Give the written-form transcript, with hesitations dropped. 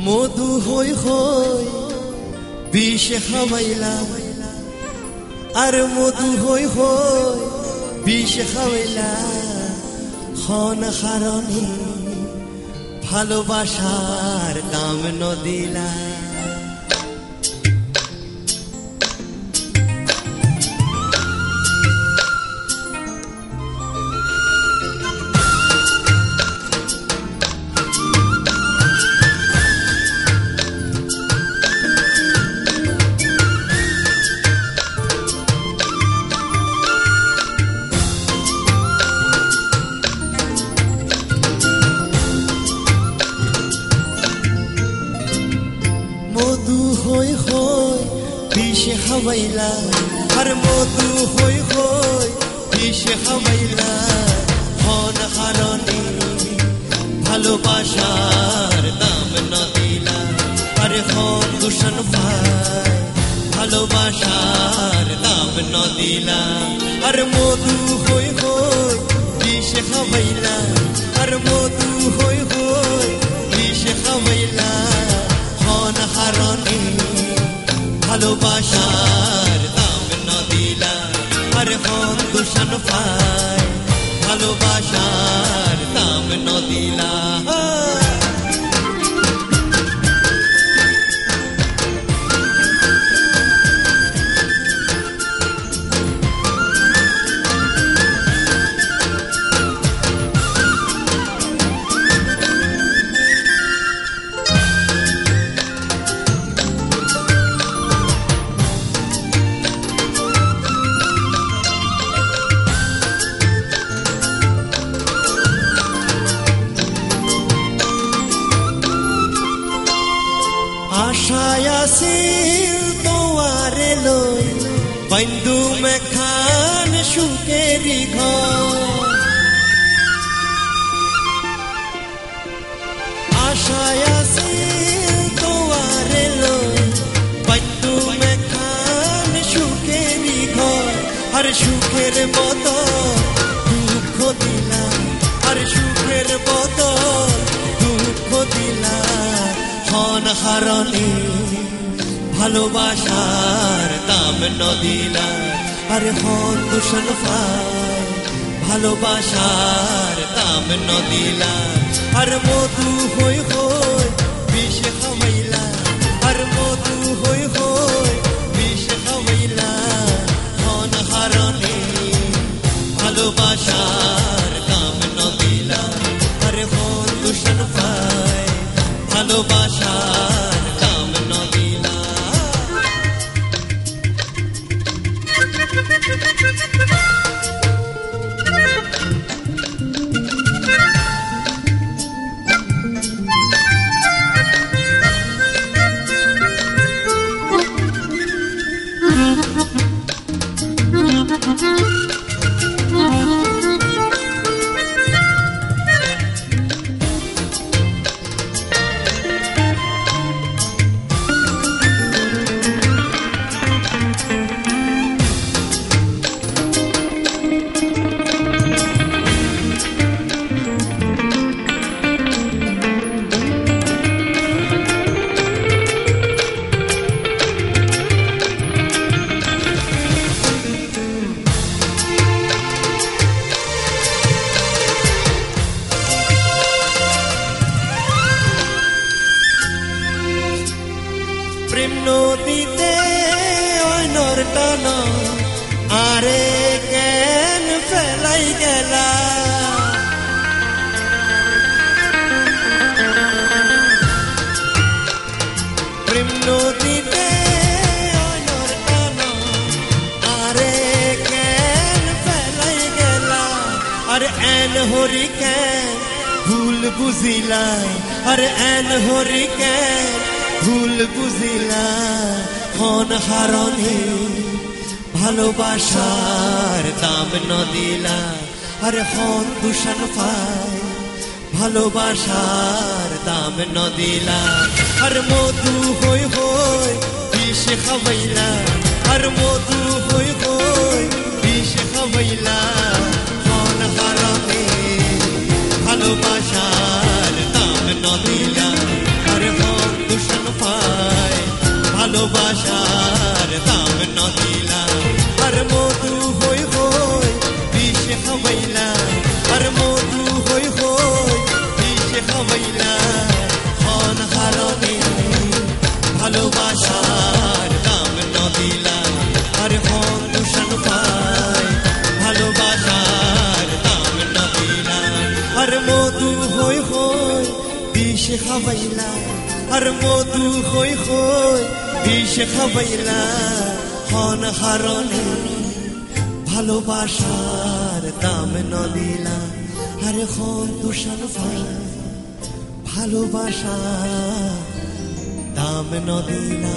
মধু হই হই বিষ খাওয়াইলা আর মধু হই হই বিষ খাওয়াইলা খন হারণী ভালোবাসার দাম নদিলা মধু হই হই বিষ খাওয়াইলা আর মধু হই হই বিষ খাওয়াইলা খন হারণী ভালোবাসার দাম নদিলা আরে খন দূষণ পায় ভালোবাসার দাম নদিলা আর মধু হই হই বিষ খাওয়াইলা আর মধু হই হই বিষ খাওয়াইলা খন হারণী ভালোবাসার দাম নদিলা আর খন দূষণ পায় ভালোবাসার দাম নদিলা আশায় আছিল তোয়ারে লই বন্ধু মেখান সুখেরি ঘর আশায় আছিল তোয়ারে লই বন্ধু মেখান সুখেরি ঘর আর সুখের বদল দুঃখ দিলা আর সুখের বদল দুঃখ দিলা খন হারণী ভালোবাসার দাম নদিলা আরে খন দূষণ পায় ভালোবাসার দাম নদিলা আর মধু হই হই বিষ খাওয়াইলা আর মধু হই হই বিষ খাওয়াইলা খন হারণী ভালোবাসার দাম নদিলা আরে খন দূষণ পায় ভালোবাসার দাম নদিলা প্রেম নদীতে অনর টান আরে কেন ফেলাই গেলা প্রেম নদীতে অনর টান আরে কেন ফেলাই গেলা আর এন হরি কেন ভুল বুঝিলা আর এন হরি কেন ভুল বুঝিলা খন হারণী ভালোবাসার দাম নদিলা আর খন দূষণ পায় ভালোবাসার দাম নদিলা আর মধু হই হই বিষ খাওয়াইলা আর মধু হই হই বিষ খাওয়াইলা খন হারণী ভালোবাসার আর মধু হই হই বিষ খাবাইলা আর মধু হই হই বিষ খাবাইলা হন হারনে ভালোবাসার দাম নদিলা আরে হন তুষার ফালা ভালোবাসা দাম নদিলা